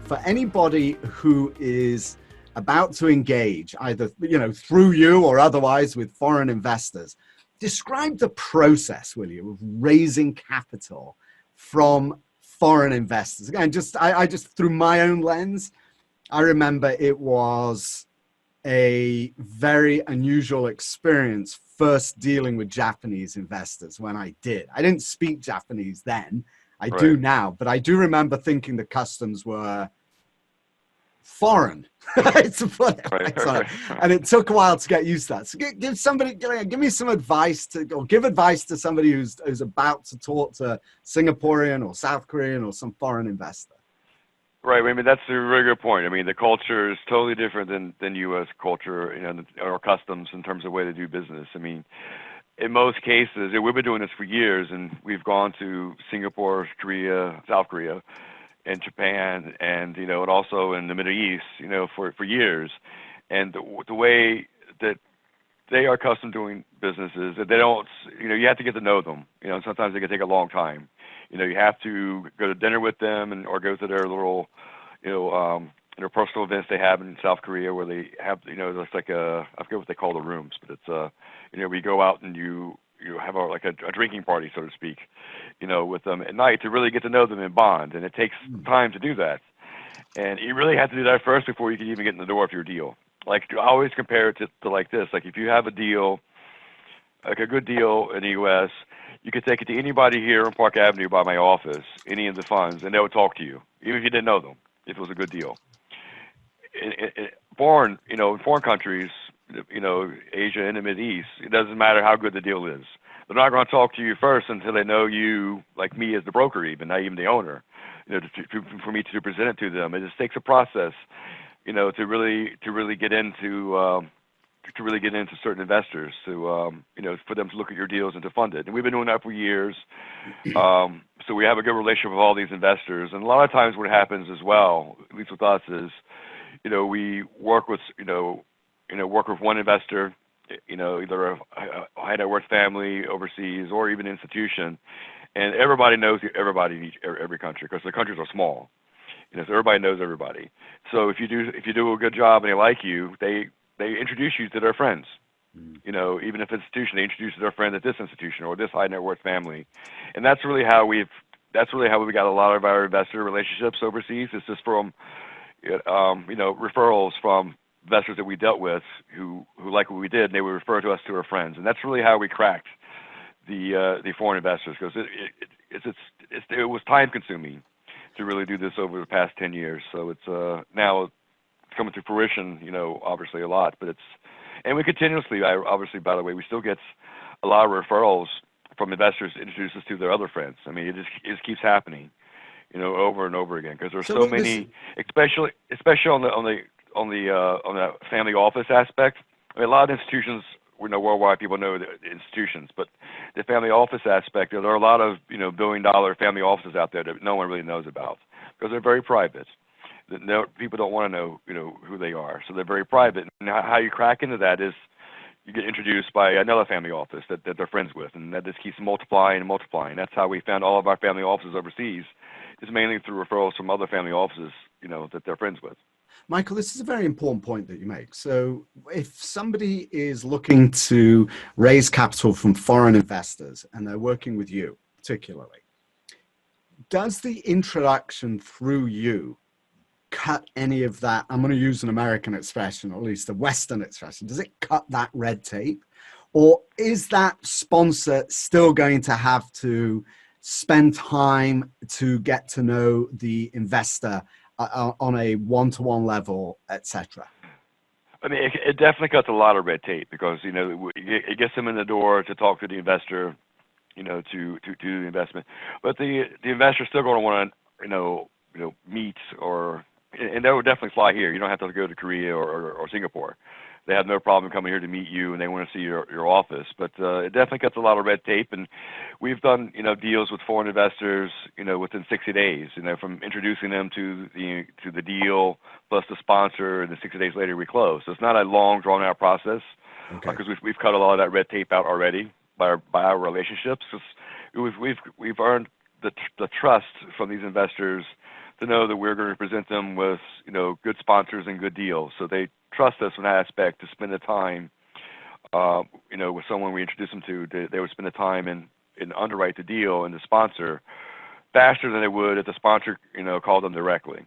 for anybody who is about to engage, either through you or otherwise, with foreign investors, describe the process, will you, of raising capital from foreign investors? Again, I just through my own lens, I remember it was a very unusual experience first dealing with Japanese investors when I did. I didn't speak Japanese then. I do now, but I do remember thinking the customs were foreign. It's funny, right. And it took a while to get used to that. So give me some advice give advice to somebody who's about to talk to Singaporean or South Korean or some foreign investor. Right. I mean, that's a really good point. I mean, the culture is totally different than U.S. culture, or customs in terms of the way they do business. I mean, in most cases, we've been doing this for years, and we've gone to Singapore, Korea, South Korea, and Japan, and and also in the Middle East, for years. And the way that they are accustomed doing business is that they don't, you have to get to know them. Sometimes it can take a long time. You have to go to dinner with them or go to their little, their personal events they have in South Korea where they have, it's like I forget what they call the rooms, but it's, we go out and you have a drinking party, so to speak, with them at night to really get to know them and bond. And it takes time to do that. And you really have to do that first before you can even get in the door of your deal. Like, I always compare it to like this. Like, if you have a deal, like a good deal in the U.S., you could take it to anybody here on Park Avenue by my office, any of the funds, and they would talk to you, even if you didn't know them, if it was a good deal. In foreign countries, Asia and the Middle East, it doesn't matter how good the deal is. They're not going to talk to you first until they know you, like me as the broker, even, not even the owner, for me to present it to them. It just takes a process, to really get into certain investors, for them to look at your deals and to fund it. And we've been doing that for years. So we have a good relationship with all these investors. And a lot of times what happens as well, at least with us, is, we work with one investor, either a high net worth family overseas or even institution, and everybody knows everybody in every country because the countries are small. So everybody knows everybody. So if you do a good job and they like you, they introduce you to their friends. Even if it's an institution, they introduce you to their friends at this institution or this high net worth family, and that's really how we got a lot of our investor relationships overseas. It's just from referrals from investors that we dealt with who like what we did, and they would refer to us to our friends, and that's really how we cracked the foreign investors, because it was time consuming to really do this over the past 10 years. So it's now coming to fruition, obviously a lot, and we continuously, obviously, by the way, we still get a lot of referrals from investors to introduce us to their other friends. I mean, it just keeps happening, over and over again, because there's so many, especially on the family office aspect. I mean, a lot of institutions, worldwide people know the institutions, but the family office aspect, there are a lot of, billion-dollar family offices out there that no one really knows about because they're very private. People don't want to know, who they are, so they're very private. And how you crack into that is you get introduced by another family office that they're friends with, and that just keeps multiplying and multiplying. That's how we found all of our family offices overseas, is mainly through referrals from other family offices, that they're friends with. Michael, this is a very important point that you make. So if somebody is looking to raise capital from foreign investors and they're working with you particularly, does the introduction through you cut any of that? I'm going to use an American expression, or at least a Western expression. Does it cut that red tape? Or is that sponsor still going to have to spend time to get to know the investor on a one-to-one level, etc.? I mean, it definitely cuts a lot of red tape because, it gets them in the door to talk to the investor, to do the investment. But the investor's still going to want to, meet and that would definitely fly here. You don't have to go to Korea or Singapore. They have no problem coming here to meet you, and they want to see your office. But it definitely cuts a lot of red tape, and we've done deals with foreign investors within 60 days. From introducing them to the deal plus the sponsor, and then 60 days later we close. So it's not a long drawn out process because we've cut a lot of that red tape out already by our relationships. We've earned the trust from these investors to know that we're going to present them with, good sponsors and good deals. So they trust us in that aspect to spend the time, with someone we introduce them to. They would spend the time and underwrite the deal and the sponsor faster than they would if the sponsor, called them directly.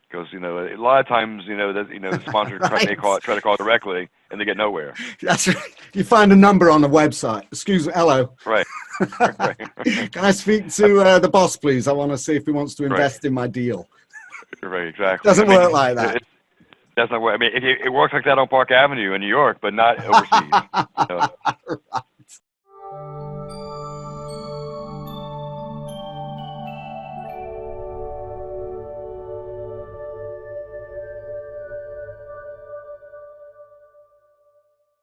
Because, a lot of times, the sponsor Right. try to call directly and they get nowhere. That's right. You find a number on the website. Excuse me, hello. Right. Right. Can I speak to the boss, please? I want to see if he wants to invest in my deal. Right, exactly. Doesn't work like that. It doesn't work. I mean, it works like that on Park Avenue in New York, but not overseas. Right.